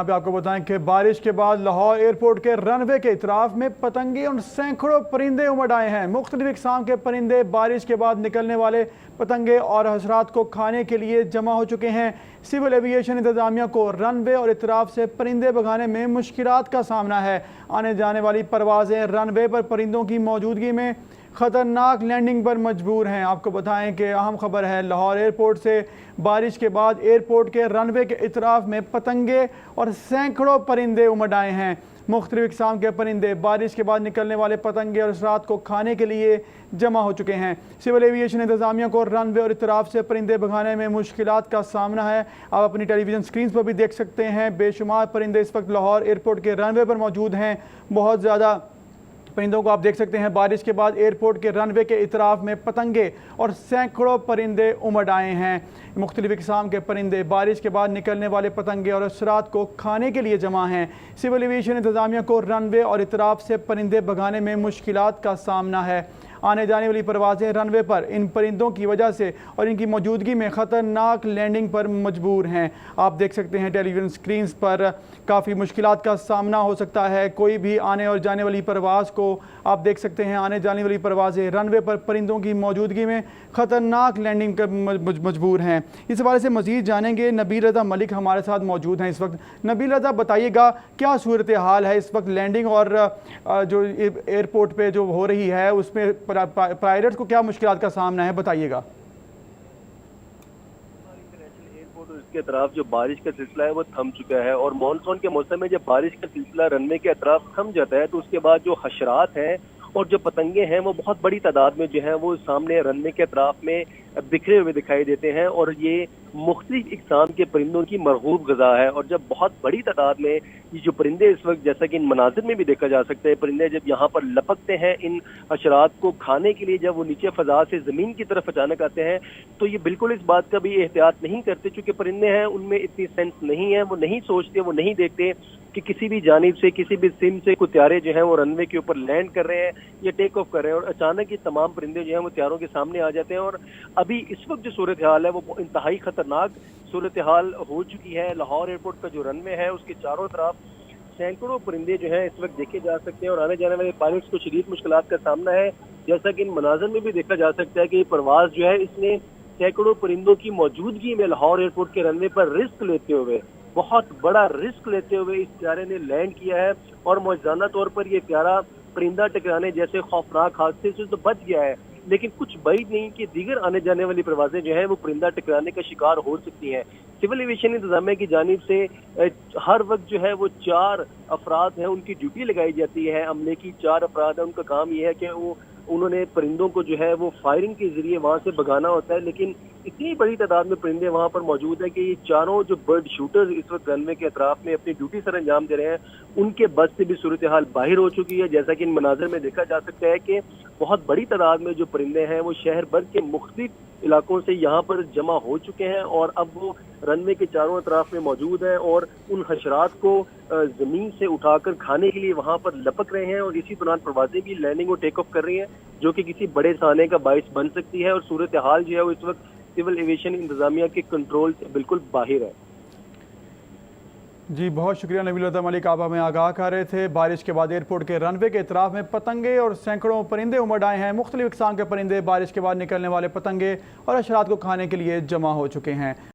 यहाँ पे आपको बताएं कि बारिश के बाद लाहौर एयरपोर्ट के रनवे के इतराफ में पतंगे और सैकड़ों परिंदे उमड़ आए हैं। मुख्तलिफ इक़साम के परिंदे बारिश के बाद निकलने वाले पतंगे और हशरात को खाने के लिए जमा हो चुके हैं। सिविल एविएशन इंतजामिया को रनवे और इतराफ से परिंदे भगाने में मुश्किलात का सामना है। आने जाने वाली परवाजें रनवे पर परिंदों की मौजूदगी में ख़तरनाक लैंडिंग पर मजबूर हैं। आपको बताएं कि अहम खबर है, लाहौर एयरपोर्ट से बारिश के बाद एयरपोर्ट के रनवे के इतराफ में पतंगे और सैकड़ों परिंदे उमड़ आए हैं। मुख्तलिफ इक़साम के परिंदे बारिश के बाद निकलने वाले पतंगे और हशरात को खाने के लिए जमा हो चुके हैं। सिविल एविएशन इंतजामिया को रनवे और इतराफ से परिंदे भगाने में मुश्किलात का सामना है। आप अपनी टेलीविज़न स्क्रीन पर भी देख सकते हैं, बेशुमार परिंदे इस वक्त लाहौर एयरपोर्ट के रनवे पर मौजूद हैं। बहुत ज़्यादा परिंदों को आप देख सकते हैं। बारिश के बाद एयरपोर्ट के रनवे के इतराफ में पतंगे और सैकड़ों परिंदे उमड़ आए हैं। मुख्तलिफ इक़साम के परिंदे बारिश के बाद निकलने वाले पतंगे और हशरात को खाने के लिए जमा हैं। सिविल एविएशन इंतजामिया को रनवे और इतराफ से परिंदे भगाने में मुश्किलात का सामना है। आने जाने वाली परवाजें रनवे पर इन परिंदों की वजह से और इनकी मौजूदगी में ख़तरनाक लैंडिंग पर मजबूर हैं। आप देख सकते हैं टेलीविज़न स्क्रीन्स पर काफ़ी मुश्किलात का सामना हो सकता है। कोई भी आने और जाने वाली परवाज़ को आप देख सकते हैं, आने जाने वाली परवाजें रनवे पर परिंदों की मौजूदगी में ख़तरनाक लैंडिंग कर मजबूर हैं। इस हवाले से मज़ीद जानेंगे। नबील रज़ा मलिक हमारे साथ मौजूद हैं इस वक्त। नबील रज़ा, बताइएगा क्या सूरत हाल है इस वक्त लैंडिंग और जो एयरपोर्ट पे जो हो रही है उसमें पायलट को क्या मुश्किलात का सामना है, बताइएगा। इसके अतराफ जो बारिश का सिलसिला है वो थम चुका है और मानसून के मौसम में जब बारिश का सिलसिला रनवे के अतराफ थम जाता है तो उसके बाद जो हशरात हैं और जो पतंगे हैं वो बहुत बड़ी तादाद में जो है वो सामने रनवे के अतराफ में बिखरे हुए दिखाई देते हैं और ये मुख्तलिफ इक़साम के परिंदों की मरगूब ग़िज़ा है। और जब बहुत बड़ी तादाद में ये जो परिंदे इस वक्त, जैसा कि इन मनाज़िर में भी देखा जा सकता है, परिंदे जब यहाँ पर लपकते हैं इन हशरात को खाने के लिए, जब वो नीचे फ़ज़ा से ज़मीन की तरफ अचानक आते हैं तो ये बिल्कुल इस बात का भी एहतियात नहीं करते। चूँकि परिंदे हैं उनमें इतनी सेंस नहीं है, वो नहीं सोचते, वो नहीं देखते कि किसी भी जानिब से, किसी भी सिम से कोई त्यारे जो हैं वो रनवे के ऊपर लैंड कर रहे हैं या टेक ऑफ कर रहे हैं और अचानक ये तमाम परिंदे जो हैं वो त्यारों के सामने आ जाते हैं। और अभी इस वक्त जो सूरत हाल है वो इंतहाई खतरनाक सूरत हाल हो चुकी है। लाहौर एयरपोर्ट का जो रनवे है उसके चारों तरफ सैकड़ों परिंदे जो हैं इस वक्त देखे जा सकते हैं और आने जाने वाले पायलट्स को शदीद मुश्किलात का सामना है। जैसा कि इन मनाज़िर में भी देखा जा सकता है कि ये परवाज़ जो है इसने सैकड़ों परिंदों की मौजूदगी में लाहौर एयरपोर्ट के रनवे पर रिस्क लेते हुए, बहुत बड़ा रिस्क लेते हुए इस प्यारे ने लैंड किया है और मौजूदा तौर पर यह प्यारा परिंदा टकराने जैसे खौफनाक हादसे से तो बच गया है, लेकिन कुछ बैद नहीं कि दीगर आने जाने वाली परवाजें जो हैं वो परिंदा टकराने का शिकार हो सकती हैं। सिविल एविएशन इंतजामिया की जानिब से हर वक्त जो है वो 4 अफराद हैं उनकी ड्यूटी लगाई जाती है। अमले की 4 अफराद है, उनका काम यह है कि उन्होंने परिंदों को जो है वो फायरिंग के जरिए वहाँ से भगाना होता है। लेकिन इतनी बड़ी तादाद में परिंदे वहाँ पर मौजूद है कि ये चारों जो बर्ड शूटर्स इस वक्त रनवे के अतराफ में अपनी ड्यूटी सर अंजाम दे रहे हैं, उनके बस से भी सूरत हाल बाहर हो चुकी है। जैसा कि इन मनाज़िर में देखा जा सकता है कि बहुत बड़ी तादाद में जो परिंदे हैं वो शहर भर के मुख्तलिफ इलाकों से यहाँ पर जमा हो चुके हैं और अब वो रनवे के चारों तरफ में मौजूद हैं और उन हशरात को ज़मीन से उठाकर खाने के लिए वहाँ पर लपक रहे हैं। और इसी दौरान परवाजें भी लैंडिंग और टेक ऑफ कर रही हैं जो कि किसी बड़े साने का बाइस बन सकती है। और सूरत हाल जो है वो इस वक्त सिविल एविएशन इंतजामिया के कंट्रोल से बिल्कुल बाहर है। जी बहुत शुक्रिया नबील रज़ा मलिक, आप हमें आगाह कर रहे थे। बारिश के बाद एयरपोर्ट के रनवे के इतराफ में पतंगे और सैकड़ों परिंदे उमड़ आए हैं। मुख्तलिफ इक़साम के परिंदे बारिश के बाद निकलने वाले पतंगे और हशरात को खाने के लिए जमा हो चुके हैं।